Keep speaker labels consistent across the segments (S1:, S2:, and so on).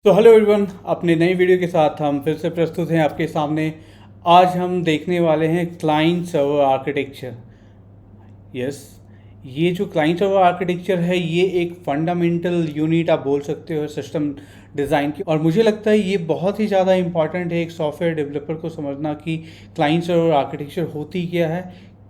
S1: तो hello everyone, अपने नई वीडियो के साथ हम फिर से प्रस्तुत हैं आपके सामने। आज हम देखने वाले हैं क्लाइंट सर्वर आर्किटेक्चर। यस, ये जो क्लाइंट सर्वर आर्किटेक्चर है ये एक फंडामेंटल यूनिट आप बोल सकते हो सिस्टम डिज़ाइन की, और मुझे लगता है ये बहुत ही ज़्यादा इंपॉर्टेंट है एक सॉफ्टवेयर डेवलपर को समझना कि क्लाइंट सर्वर आर्किटेक्चर होती क्या है,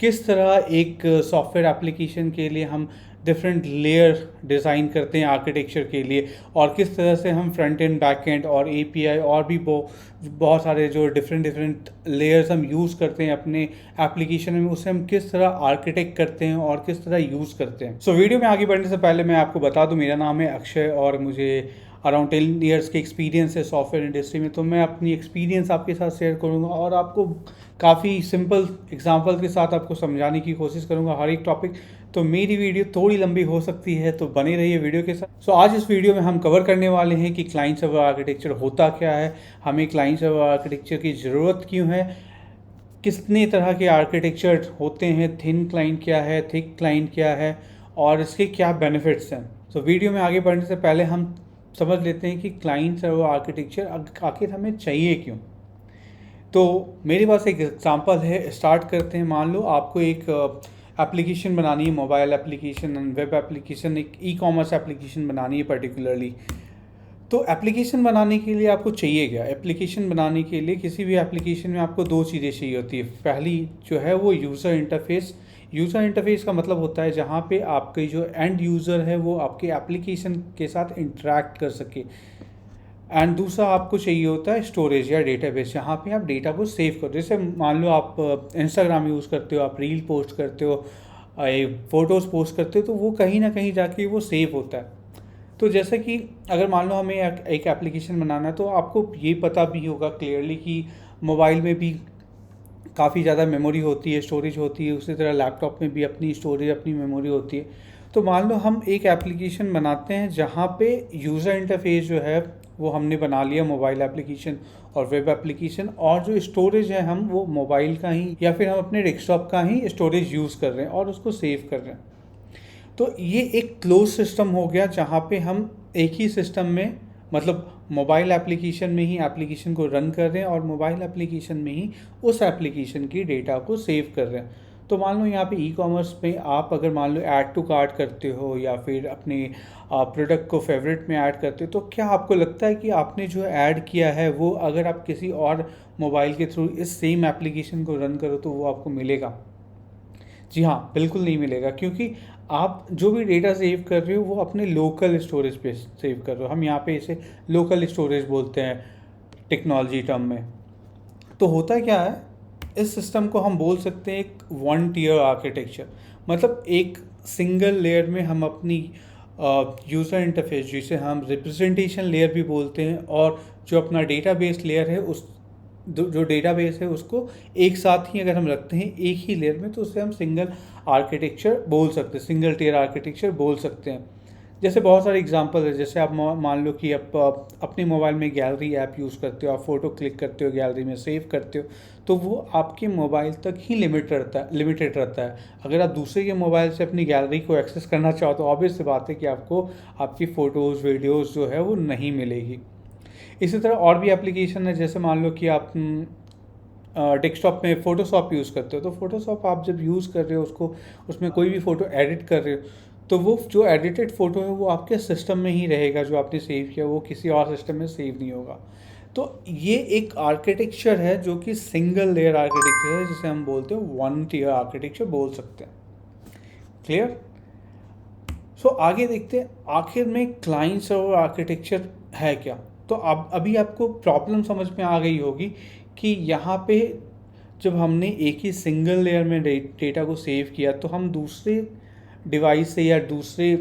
S1: किस तरह एक सॉफ्टवेयर एप्लीकेशन के लिए हम डिफरेंट लेयर डिज़ाइन करते हैं आर्किटेक्चर के लिए, और किस तरह से हम फ्रंट एंड बैक एंड और एपीआई और भी बहुत सारे जो डिफरेंट लेयर्स हम यूज़ करते हैं अपने एप्लीकेशन में, उसे हम किस तरह आर्किटेक्ट करते हैं और किस तरह यूज़ करते हैं। सो वीडियो में आगे बढ़ने से पहले मैं आपको बता दूं, मेरा नाम है अक्षय और मुझे अराउंड 10 ईयर्स के एक्सपीरियंस है सॉफ्टवेयर इंडस्ट्री में। तो मैं अपनी एक्सपीरियंस आपके साथ शेयर करूंगा और आपको काफ़ी सिंपल एग्जांपल के साथ आपको समझाने की कोशिश करूंगा हर एक टॉपिक। तो मेरी वीडियो थोड़ी लंबी हो सकती है, तो बने रहिए वीडियो के साथ। सो आज इस वीडियो में हम कवर करने वाले हैं कि क्लाइंट सर्वर आर्किटेक्चर होता क्या है, हमें क्लाइंट सर्वर आर्किटेक्चर की ज़रूरत क्यों है, कितने तरह के आर्किटेक्चर होते हैं, थिन क्लाइंट क्या है, थिक क्लाइंट क्या है, और इसके क्या बेनिफिट्स हैं। सो वीडियो में आगे बढ़ने से पहले हम समझ लेते हैं कि क्लाइंट सर्वर आर्किटेक्चर आखिर हमें चाहिए क्यों। तो मेरे पास एक एग्जांपल है, स्टार्ट करते हैं। मान लो आपको एक एप्लीकेशन बनानी है, मोबाइल एप्लीकेशन, वेब एप्लीकेशन, एक ई कॉमर्स एप्लीकेशन बनानी है पर्टिकुलरली। तो एप्लीकेशन बनाने के लिए आपको चाहिए क्या? एप्लीकेशन बनाने के लिए किसी भी एप्लीकेशन में आपको दो चीज़ें चाहिए होती है। पहली जो है वो यूज़र इंटरफेस। यूज़र इंटरफेस का मतलब होता है जहाँ पे आपके जो एंड यूज़र है वो आपके एप्लीकेशन के साथ इंटरेक्ट कर सके। एंड दूसरा आपको चाहिए होता है स्टोरेज या डेटाबेस, जहाँ पे आप डेटा को सेव करो। जैसे मान लो आप इंस्टाग्राम यूज़ करते हो, आप रील पोस्ट करते हो, फ़ोटोज़ पोस्ट करते हो, तो वो कहीं ना कहीं जाके वो सेव होता है। तो जैसे कि अगर मान लो हमें एक एप्लीकेशन बनाना है, तो आपको ये पता भी होगा क्लियरली कि मोबाइल में भी काफ़ी ज़्यादा मेमोरी होती है, स्टोरेज होती है, उसी तरह लैपटॉप में भी अपनी स्टोरेज, अपनी मेमोरी होती है। तो मान लो हम एक एप्लीकेशन बनाते हैं जहाँ पे यूज़र इंटरफेस जो है वो हमने बना लिया मोबाइल एप्लीकेशन और वेब एप्लीकेशन, और जो स्टोरेज है हम वो मोबाइल का ही या फिर हम अपने डेस्कटॉप का ही स्टोरेज यूज़ कर रहे हैं और उसको सेव कर रहे हैं। तो ये एक क्लोज सिस्टम हो गया जहाँ पे हम एक ही सिस्टम में, मतलब मोबाइल एप्लीकेशन में ही एप्लीकेशन को रन कर रहे हैं और मोबाइल एप्लीकेशन में ही उस एप्लीकेशन की डेटा को सेव कर रहे हैं। तो मान लो यहाँ पे ई कॉमर्स में आप अगर मान लो ऐड टू कार्ट करते हो या फिर अपने प्रोडक्ट को फेवरेट में ऐड करते हो, तो क्या आपको लगता है कि आपने जो ऐड किया है वो अगर आप किसी और मोबाइल के थ्रू इस सेम एप्लीकेशन को रन करो तो वो आपको मिलेगा? जी हाँ, बिल्कुल नहीं मिलेगा, क्योंकि आप जो भी डेटा सेव कर रहे हो वो अपने लोकल स्टोरेज पे सेव कर रहे हो। हम यहाँ पे इसे लोकल स्टोरेज बोलते हैं टेक्नोलॉजी टर्म में। तो होता क्या है, इस सिस्टम को हम बोल सकते हैं एक वन टीयर आर्किटेक्चर। मतलब एक सिंगल लेयर में हम अपनी यूज़र इंटरफेस, जिसे हम रिप्रेजेंटेशन लेयर भी बोलते हैं, और जो अपना डेटाबेस लेयर है उस जो डेटाबेस है उसको एक साथ ही अगर हम रखते हैं एक ही लेयर में, तो उसे हम सिंगल आर्किटेक्चर बोल सकते हैं, सिंगल टीयर आर्किटेक्चर बोल सकते हैं। जैसे बहुत सारे एग्जांपल है, जैसे आप मान लो कि आप अपने मोबाइल में गैलरी ऐप यूज़ करते हो, आप फ़ोटो क्लिक करते हो, गैलरी में सेव करते हो, तो वो आपके मोबाइल तक ही लिमिटेड रहता है। अगर आप दूसरे के मोबाइल से अपनी गैलरी को एक्सेस करना चाहो तो ऑब्वियस सी बात है कि आपको आपकी फ़ोटोज़ वीडियोज़ जो है वो नहीं मिलेगी। इसी तरह और भी एप्लीकेशन है, जैसे मान लो कि आप डेस्कटॉप में फ़ोटोशॉप यूज़ करते हो, तो फ़ोटोशॉप आप जब यूज़ कर रहे हो उसको, उसमें कोई भी फ़ोटो एडिट कर रहे हो, तो वो जो एडिटेड फ़ोटो है वो आपके सिस्टम में ही रहेगा, जो आपने सेव किया वो किसी और सिस्टम में सेव नहीं होगा। तो ये एक आर्किटेक्चर है जो कि सिंगल लेयर आर्किटेक्चर है, जिसे हम बोलते हैं वन टीयर आर्किटेक्चर बोल सकते हैं। क्लियर? सो आगे देखते हैं आखिर में क्लाइंट सर्वर आर्किटेक्चर है क्या। तो अब अभी आपको प्रॉब्लम समझ में आ गई होगी कि यहाँ पे जब हमने एक ही सिंगल लेयर में डेटा को सेव किया, तो हम दूसरे डिवाइस से या दूसरे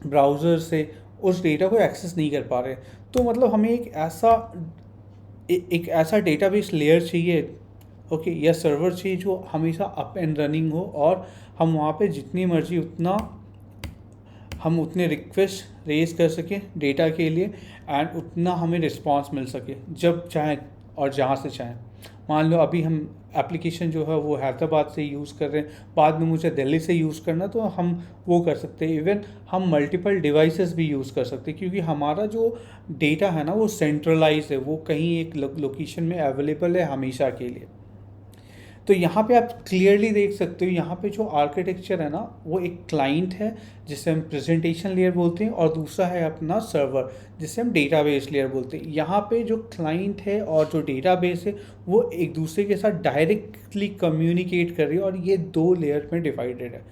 S1: ब्राउज़र से उस डेटा को एक्सेस नहीं कर पा रहे। तो मतलब हमें एक ऐसा डेटाबेस लेयर चाहिए, ओके, या सर्वर चाहिए जो हमेशा अप एंड रनिंग हो, और हम वहाँ पे जितनी मर्जी हम उतने रिक्वेस्ट रेज कर सकें डेटा के लिए, एंड उतना हमें रिस्पांस मिल सके जब चाहे। और जहाँ से चाहें। मान लो अभी हम एप्लीकेशन जो है वो हैदराबाद से यूज़ कर रहे हैं, बाद में मुझे दिल्ली से यूज़ करना, तो हम वो कर सकते हैं। इवन हम मल्टीपल डिवाइसेस भी यूज़ कर सकते हैं, क्योंकि हमारा जो डेटा है ना वो सेंट्रलाइज है, वो कहीं एक लोकेशन में अवेलेबल है हमेशा के लिए। तो यहाँ पे आप क्लियरली देख सकते हो, यहाँ पे जो आर्किटेक्चर है ना वो एक क्लाइंट है जिसे हम प्रेजेंटेशन लेयर बोलते हैं, और दूसरा है अपना सर्वर जिसे हम डेटाबेस लेयर बोलते हैं। यहाँ पे जो क्लाइंट है और जो डेटाबेस है वो एक दूसरे के साथ डायरेक्टली कम्युनिकेट कर रही है, और ये दो लेयर में डिवाइडेड है।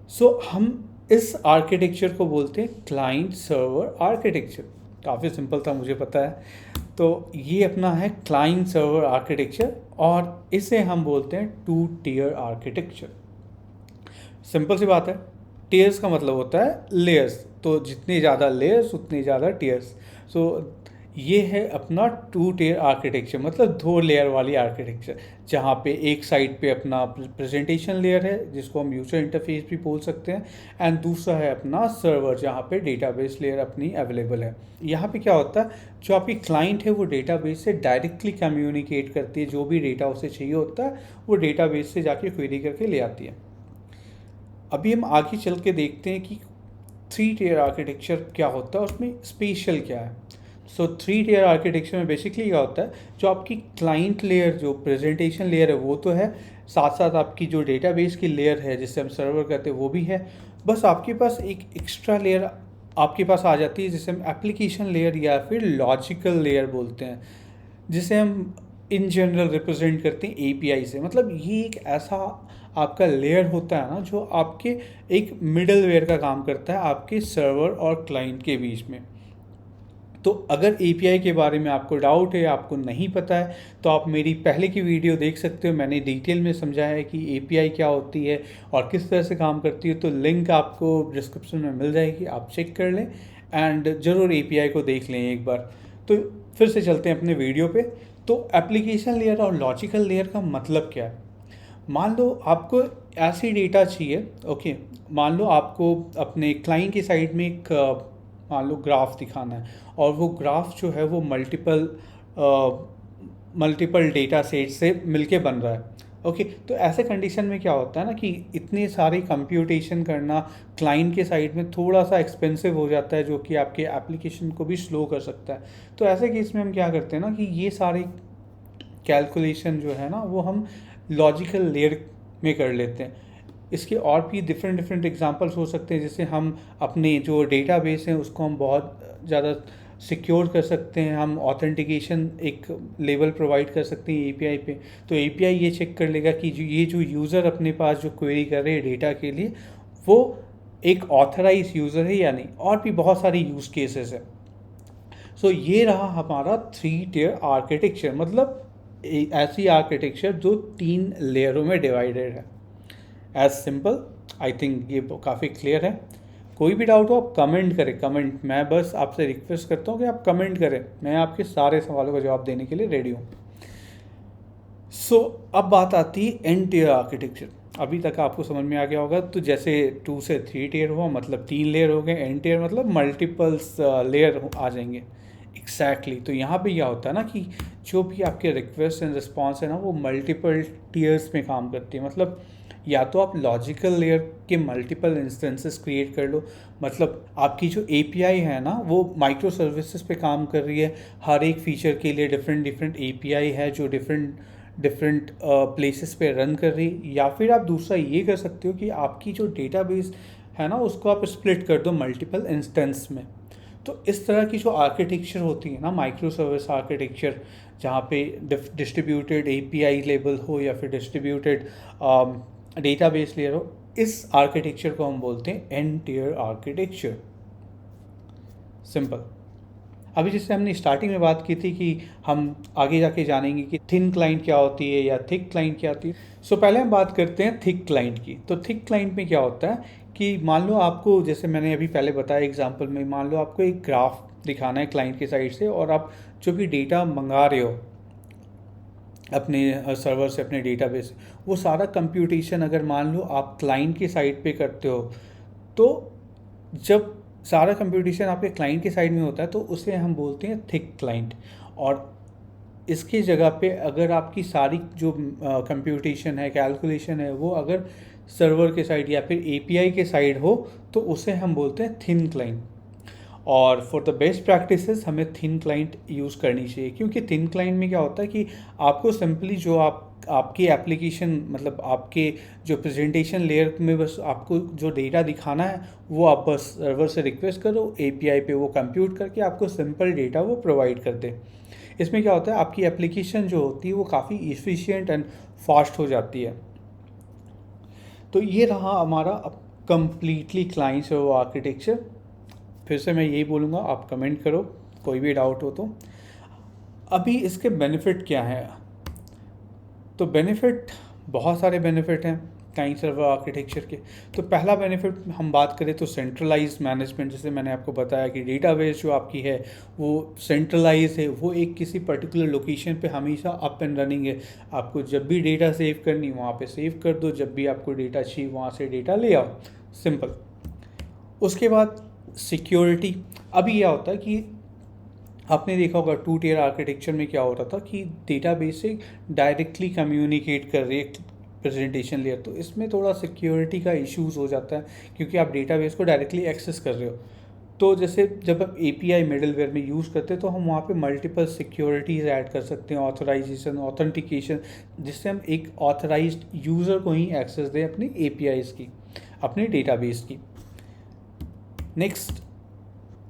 S1: सो हम इस आर्किटेक्चर को बोलते हैं क्लाइंट सर्वर आर्किटेक्चर। काफ़ी सिंपल था, मुझे पता है। तो ये अपना है क्लाइंट सर्वर आर्किटेक्चर, और इसे हम बोलते हैं टू टियर आर्किटेक्चर। सिंपल सी बात है, टियर्स का मतलब होता है लेयर्स, तो जितने ज़्यादा लेयर्स उतने ज़्यादा टियर्स। सो ये है अपना टू टियर आर्किटेक्चर, मतलब दो लेयर वाली आर्किटेक्चर, जहाँ पे एक साइड पे अपना प्रेजेंटेशन लेयर है जिसको हम यूजर इंटरफेस भी बोल सकते हैं, एंड दूसरा है अपना सर्वर जहाँ पे डेटाबेस लेयर अपनी अवेलेबल है। यहाँ पे क्या होता है, जो आपकी क्लाइंट है वो डेटाबेस से डायरेक्टली कम्युनिकेट करती है, जो भी डेटा उसे चाहिए होता है वो डेटाबेस से जाके क्वेरी करके ले आती है। अभी हम आगे चल के देखते हैं कि थ्री टियर आर्किटेक्चर क्या होता है, उसमें स्पेशल क्या है। सो थ्री टियर आर्किटेक्चर में बेसिकली क्या होता है, जो आपकी क्लाइंट लेयर जो प्रेजेंटेशन लेयर है वो तो है, साथ साथ आपकी जो डेटाबेस की लेयर है जिससे हम सर्वर कहते हैं वो भी है, बस आपके पास एक एक्स्ट्रा लेयर आपके पास आ जाती है जिसे हम एप्लीकेशन लेयर या फिर लॉजिकल लेयर बोलते हैं, जिसे हम इन जनरल रिप्रेजेंट करते हैं एपीआई से। मतलब ये एक ऐसा आपका लेयर होता है ना जो आपके एक मिडल वेयर का काम करता है आपके सर्वर और क्लाइंट के बीच में। तो अगर एपीआई के बारे में आपको डाउट है, आपको नहीं पता है, तो आप मेरी पहले की वीडियो देख सकते हो, मैंने डिटेल में समझाया है कि एपीआई क्या होती है और किस तरह से काम करती है। तो लिंक आपको डिस्क्रिप्शन में मिल जाएगी, आप चेक कर लें एंड ज़रूर एपीआई को देख लें एक बार। तो फिर से चलते हैं अपने वीडियो पे। तो एप्लीकेशन लेयर और लॉजिकल लेयर का मतलब क्या है। मान लो आपको ऐसी डेटा चाहिए, ओके, मान लो आपको अपने क्लाइंट की साइड में एक मान लो ग्राफ दिखाना है, और वो ग्राफ जो है वो मल्टीपल डेटा सेट से मिलके बन रहा है। ओके, तो ऐसे कंडीशन में क्या होता है ना कि इतने सारे कंप्यूटेशन करना क्लाइंट के साइड में थोड़ा सा एक्सपेंसिव हो जाता है, जो कि आपके एप्लीकेशन को भी स्लो कर सकता है। तो ऐसे केस में हम क्या करते हैं ना कि ये सारे कैलकुलेशन जो है ना वो हम लॉजिकल लेयर में कर लेते हैं। इसके और भी डिफरेंट डिफरेंट एग्जांपल्स हो सकते हैं, जैसे हम अपने जो डेटाबेस हैं उसको हम बहुत ज़्यादा सिक्योर कर सकते हैं, हम ऑथेंटिकेशन एक लेवल प्रोवाइड कर सकते हैं एपीआई पे। तो एपीआई ये चेक कर लेगा कि ये जो यूज़र अपने पास जो क्वेरी कर रहे हैं डेटा के लिए वो एक ऑथराइज यूज़र है या नहीं, और भी बहुत सारी यूज़ केसेस है। सो ये रहा हमारा थ्री टियर आर्किटेक्चर, मतलब ऐसी आर्किटेक्चर जो 3 लेयरों में डिवाइडेड है। एज सिंपल, आई थिंक ये काफ़ी क्लियर है। कोई भी डाउट हो आप कमेंट करें, कमेंट, मैं बस आपसे रिक्वेस्ट करता हूँ कि आप कमेंट करें, मैं आपके सारे सवालों का जवाब देने के लिए रेडी हूँ। सो अब बात आती है एन टियर आर्किटेक्चर। अभी तक आपको समझ में आ गया होगा, तो जैसे 2 से 3 टियर हुआ मतलब 3 लेयर हो गए, एन टियर मतलब मल्टीपल्स लेयर आ जाएंगे। एग्जैक्टली तो यहाँ पे क्या होता है ना कि जो भी आपके रिक्वेस्ट एंड रिस्पॉन्स है ना वो मल्टीपल टियर्स में काम करती है। मतलब या तो आप लॉजिकल लेयर के मल्टीपल इंस्टेंसेस क्रिएट कर लो, मतलब आपकी जो एपीआई है ना वो माइक्रो सर्विसेज पे काम कर रही है, हर एक फीचर के लिए डिफरेंट डिफरेंट एपीआई है जो डिफरेंट डिफरेंट प्लेसेस पे रन कर रही। या फिर आप दूसरा ये कर सकते हो कि आपकी जो डेटाबेस है ना उसको आप स्प्लिट कर दो मल्टीपल इंस्टेंस में। तो इस तरह की जो आर्किटेक्चर होती है ना माइक्रो सर्विस आर्किटेक्चर, जहाँ पे डिस्ट्रीब्यूटेड एपीआई लेवल हो या फिर डिस्ट्रीब्यूटेड डेटाबेस लेयर हो, इस आर्किटेक्चर को हम बोलते हैं एन टियर आर्किटेक्चर। सिंपल। अभी जैसे हमने स्टार्टिंग में बात की थी कि हम आगे जाके जानेंगे कि थिन क्लाइंट क्या होती है या थिक क्लाइंट क्या होती है। सो पहले हम बात करते हैं थिक क्लाइंट की। तो थिक क्लाइंट में क्या होता है कि मान लो आपको, जैसे मैंने अभी पहले बताया एग्जांपल में, मान लो आपको एक ग्राफ दिखाना है क्लाइंट की साइड से, और आप जो भी डेटा मंगा रहे हो अपने सर्वर से, अपने डेटाबेस से, वो सारा कंप्यूटेशन अगर मान लो आप क्लाइंट की साइड पे करते हो, तो जब सारा कंप्यूटेशन आपके क्लाइंट के साइड में होता है तो उसे हम बोलते हैं थिक क्लाइंट। और इसकी जगह पे अगर आपकी सारी जो कंप्यूटेशन है, कैलकुलेशन है, वो अगर सर्वर के साइड या फिर एपीआई के साइड हो तो उसे हम बोलते हैं थिन क्लाइंट। और फॉर द बेस्ट प्रैक्टिसेस हमें थिन क्लाइंट यूज़ करनी चाहिए, क्योंकि थिन क्लाइंट में क्या होता है कि आपको सिंपली जो आपकी एप्लीकेशन, मतलब आपके जो प्रेजेंटेशन लेयर में बस आपको जो डेटा दिखाना है वो आप बस सर्वर से रिक्वेस्ट करो, एपीआई पे वो कंप्यूट करके आपको सिंपल डेटा वो प्रोवाइड कर दे। इसमें क्या होता है, आपकी एप्लीकेशन जो होती है वो काफ़ी इफ़िशिएंट एंड फास्ट हो जाती है। तो ये रहा हमारा कंप्लीटली क्लाइंट सर्वर आर्किटेक्चर। फिर से मैं यही बोलूँगा, आप कमेंट करो कोई भी डाउट हो तो। अभी इसके बेनिफिट क्या हैं? तो बेनिफिट, बहुत सारे बेनिफिट हैं क्लाइंट सर्वर आर्किटेक्चर के। तो पहला बेनिफिट हम बात करें तो सेंट्रलाइज मैनेजमेंट। जैसे मैंने आपको बताया कि डेटाबेस जो आपकी है वो सेंट्रलाइज है, वो एक किसी पर्टिकुलर लोकेशन पे हमेशा अप एंड रनिंग है। आपको जब भी डेटा सेव करनी वहाँ पे सेव कर दो, जब भी आपको डेटा चाहिए वहाँ से डेटा ले आओ, सिंपल। उसके बाद सिक्योरिटी। अभी क्या होता है कि आपने देखा होगा 2 टियर आर्किटेक्चर में क्या हो रहा था कि डेटाबेस से डायरेक्टली कम्युनिकेट कर रही है प्रेजेंटेशन लेयर, तो इसमें थोड़ा सिक्योरिटी का इश्यूज हो जाता है क्योंकि आप डेटाबेस को डायरेक्टली एक्सेस कर रहे हो। तो जैसे जब आप एपीआई मिडलवेयर में यूज़ करते हैं तो हम वहाँ पे मल्टीपल सिक्योरिटीज़ ऐड कर सकते हैं, ऑथराइजेशन, ऑथेंटिकेशन, जिससे हम एक ऑथराइज्ड यूज़र को ही एक्सेस दें अपनी एपीआईज़ की, अपने डेटाबेस की। Next,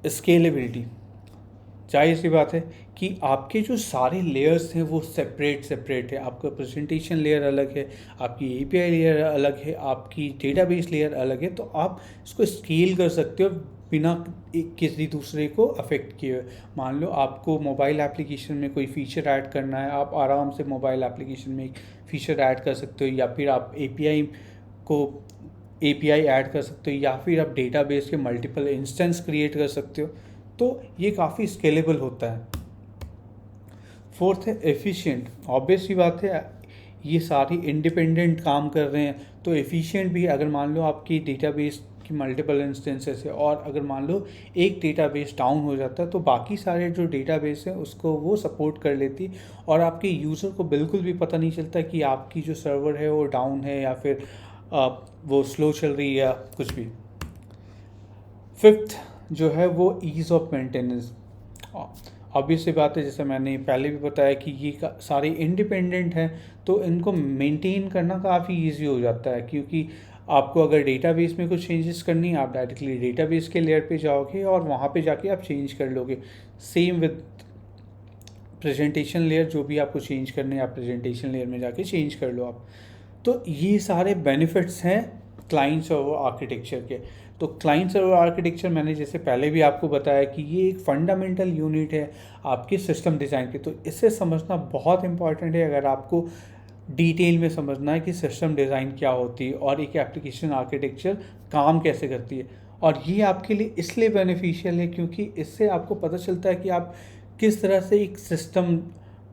S1: scalability. जाहिर सी बात है कि आपके जो सारे लेयर्स हैं वो सेपरेट है। आपका प्रेजेंटेशन लेयर अलग है, आपकी एपीआई लेयर अलग है, आपकी डेटाबेस लेयर अलग है। तो आप इसको स्केल कर सकते हो बिना किसी दूसरे को अफेक्ट किए हुए। मान लो आपको मोबाइल एप्लीकेशन में कोई फीचर ऐड करना है, आप आराम से मोबाइल एप्लीकेशन में एक फ़ीचर ऐड कर सकते हो, या फिर आप एपीआई ऐड कर सकते हो, या फिर आप डेटाबेस के मल्टीपल इंस्टेंस क्रिएट कर सकते हो। तो ये काफ़ी स्केलेबल होता है। फोर्थ है एफिशिएंट। ऑब्वियस सी बात है, ये सारी इंडिपेंडेंट काम कर रहे हैं तो एफिशिएंट भी। अगर मान लो आपकी डेटाबेस की मल्टीपल इंस्टेंसेस है और अगर मान लो एक डेटाबेस डाउन हो जाता है तो बाकी सारे जो डेटाबेस हैं उसको वो सपोर्ट कर लेती और आपके यूज़र को बिल्कुल भी पता नहीं चलता कि आपकी जो सर्वर है वो डाउन है या फिर वो स्लो चल रही है या कुछ भी। फिफ्थ जो है वो ईज़ ऑफ मेंटेनेंस। ऑब्वियस सी बात है, जैसे मैंने पहले भी बताया कि ये सारे इंडिपेंडेंट हैं तो इनको मेंटेन करना काफ़ी इजी हो जाता है, क्योंकि आपको अगर डेटाबेस में कुछ चेंजेस करनी है आप डायरेक्टली डेटाबेस के लेयर पे जाओगे और वहाँ पे जाके आप चेंज कर लोगे। सेम विद प्रेजेंटेशन लेयर, जो भी आपको चेंज करने हैं आप प्रेजेंटेशन लेयर में जाके चेंज कर लो आप। तो ये सारे बेनिफिट्स हैं क्लाइंट सर्वर आर्किटेक्चर के। तो क्लाइंट सर्वर आर्किटेक्चर मैंने जैसे पहले भी आपको बताया कि ये एक फंडामेंटल यूनिट है आपके सिस्टम डिज़ाइन की। तो इसे समझना बहुत इंपॉर्टेंट है अगर आपको डिटेल में समझना है कि सिस्टम डिज़ाइन क्या होती है और एक एप्लीकेशन आर्किटेक्चर काम कैसे करती है। और ये आपके लिए इसलिए बेनिफिशियल है क्योंकि इससे आपको पता चलता है कि आप किस तरह से एक सिस्टम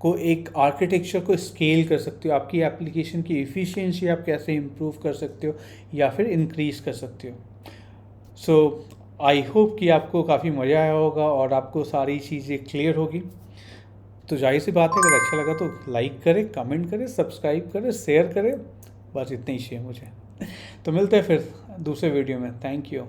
S1: को, एक आर्किटेक्चर को स्केल कर सकते हो, आपकी एप्लीकेशन की एफिशिएंसी आप कैसे इम्प्रूव कर सकते हो या फिर इंक्रीज़ कर सकते हो। सो आई होप कि आपको काफ़ी मज़ा आया होगा और आपको सारी चीज़ें क्लियर होगी। तो जाहिर सी बात है, अगर अच्छा लगा तो लाइक करें, कमेंट करें, सब्सक्राइब करें, शेयर करें। बस इतना ही चाहिए मुझे। तो मिलते हैं फिर दूसरे वीडियो में। Thank you.